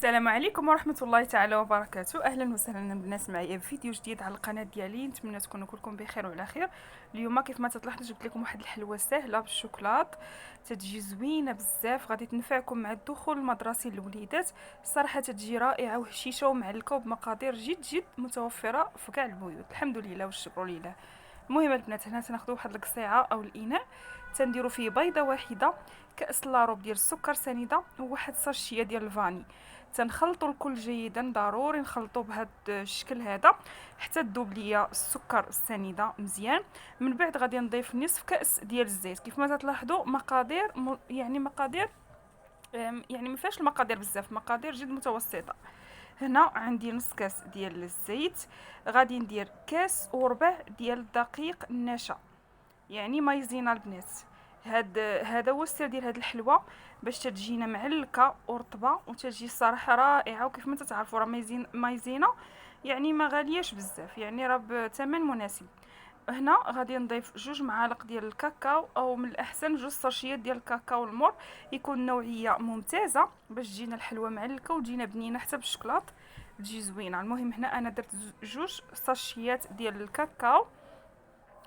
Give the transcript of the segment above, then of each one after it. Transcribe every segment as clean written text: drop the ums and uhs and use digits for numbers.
السلام عليكم ورحمه الله تعالى وبركاته. اهلا وسهلا الناس معايا في فيديو جديد على القناه ديالي. نتمنى تكونوا كلكم بخير وعلى خير. اليوم كيف ما تلاحظوا جبت لكم واحد الحلوه سهله بالشوكولات، تتجي زوينه بزاف، غادي تنفعكم مع الدخول المدرسي للوليدات. الصراحه تتجي رائعه وهشيشه ومعلكه وبمقادير جد متوفره في كاع البيوت، الحمد لله والشكر لله. المهم البنات، هنا تناخذوا واحد القصيعه او الاناء، تنديروا فيه بيضه واحده، كاس لاروب ديال السكر سنيده، وواحد ساشيه ديال الفاني. تنخلطوا الكل جيدا، ضروري نخلطوا بهذا الشكل هذا حتى تذوب ليا السكر السنيده مزيان. من بعد غادي نضيف نصف كاس ديال الزيت. كيف ما تلاحظوا مقادير يعني مقادير يعني ما فيهاش المقادير بزاف، مقادير جد متوسطه. هنا عندي نص كاس ديال الزيت، غادي ندير كاس وربع ديال الدقيق النشا، يعني مايزينا البنات. هذا هو السر ديال هاد الحلوه، باش تجينا معلكه ورطبه وتجي الصراحه رائعه. وكيف ما تعرفوا راه مايزينا يعني ما غالياش بزاف، يعني راه بثمن مناسب. هنا غادي نضيف 2 معالق ديال الكاكاو، او من الاحسن 2 ساشيات ديال الكاكاو المر، يكون نوعيه ممتازه باش تجينا الحلوه معلكه وتجينا بنينه حتى بالشكلاط تجي زوينه. المهم هنا انا درت 2 ساشيات ديال الكاكاو،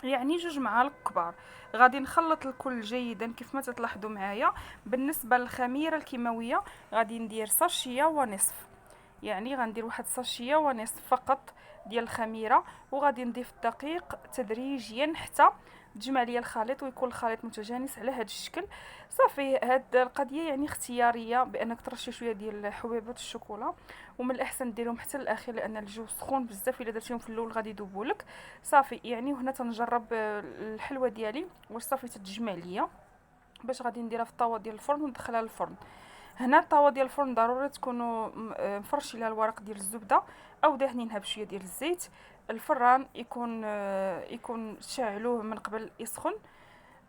يعني 2 معالق كبار. غادي نخلط الكل جيدا كيف ما تلاحظوا معايا. بالنسبه للخميره الكيماويه غادي ندير ساشيه ونصف، يعني غندير واحد ساشيه ونصف فقط ديال الخميره، وغادي نضيف الدقيق تدريجيا حتى تجمع ليا الخليط ويكون الخليط متجانس على هذا الشكل. صافي، هاد القضيه يعني اختياريه بانك ترشي شويه ديال حبيبات الشوكولا، ومن الاحسن ديرهم حتى الاخير لان الجو سخون بزاف، الا درتيهم في الاول غادي يذوبوا لك. صافي يعني، وهنا تنجرب الحلوه ديالي واش صافي تتجمع ليا، باش غادي نديرها في الطاوه ديال الفرن وندخلها للفرن. هنا الطاوه ديال الفرن ضروري تكونوا مفرشين لها الورق ديال الزبده او دهنينها بشويه ديال الزيت. الفران يكون تشعلوه من قبل يسخن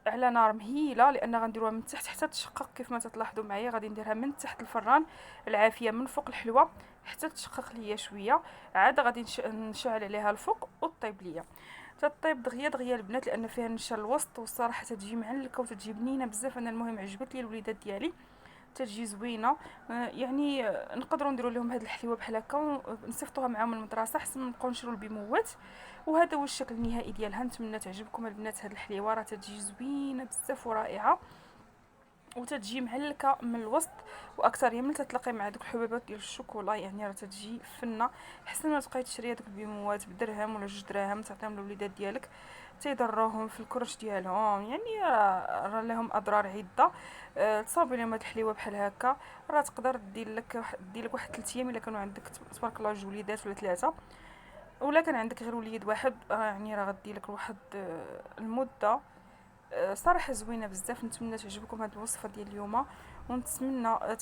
على نار مهيله، لان غنديروها من تحت حتى تشقق. كيف ما تلاحظوا معايا غادي نديرها من تحت الفران العافيه من فوق الحلوه حتى تشقق ليا شويه، عاد غادي نشعل عليها الفوق وطيب ليا. تطيب دغيا دغيا البنات، لان فيها النشا الوسط، والصراحه تتجي معلكه وتتجي بنينه بزاف. انا المهم عجبت لي الوليدات ديالي، تجي زوينه. يعني نقدروا نديروا لهم هاد الحليوه بحال هكا ونصيفطوها معاهم المدرسه احسن من نبقاو نشرو البيموات. وهذا هو الشكل النهائي ديالها. نتمنى تعجبكم البنات هاد الحليوه، راه تجي زوينه بزاف ورائعه وتتجي معلكه من الوسط، واكثر ملي تتلاقي مع دوك الحبيبات ديال الشوكولا يعني راه تتجي فنه. حسن ما تبقاي تشري هذوك البيموات بدرهم ولا 2 دراهم تعطيهم للوليدات ديالك تيضروهم في الكرش ديالهم، يعني راه لهم اضرار عده. تصاوبي لهم هاد الحليوه بحال هكا، راه تقدر دير لك واحد 3 ايام الا كانوا عندك تبارك الله 2 وليدات ولا 3. ولا كان عندك غير وليد واحد يعني راه غدير لك واحد المده صراحه زوينه بزاف. نتمنى تعجبكم هذه الوصفه ديال اليوم، ونتمنى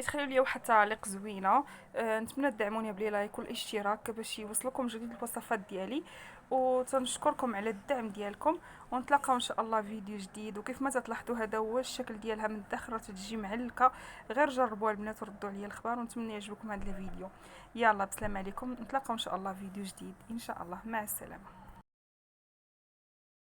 تخليو لي واحد تعليق زوينه. نتمنى تدعموني بلي لايك والاشتراك باش يوصلكم جديد الوصفات ديالي، وتنشكركم على الدعم ديالكم. ونتلاقاو ان شاء الله فيديو جديد. وكيف ما تلاحظوا هذا هو الشكل ديالها من الداخل، تجي معلكه. غير جربوها البنات وردوا عليا الخبر، ونتمنى يعجبكم هذا الفيديو. يلا بسلام عليكم، نتلاقاو ان شاء الله فيديو جديد ان شاء الله. مع السلامه.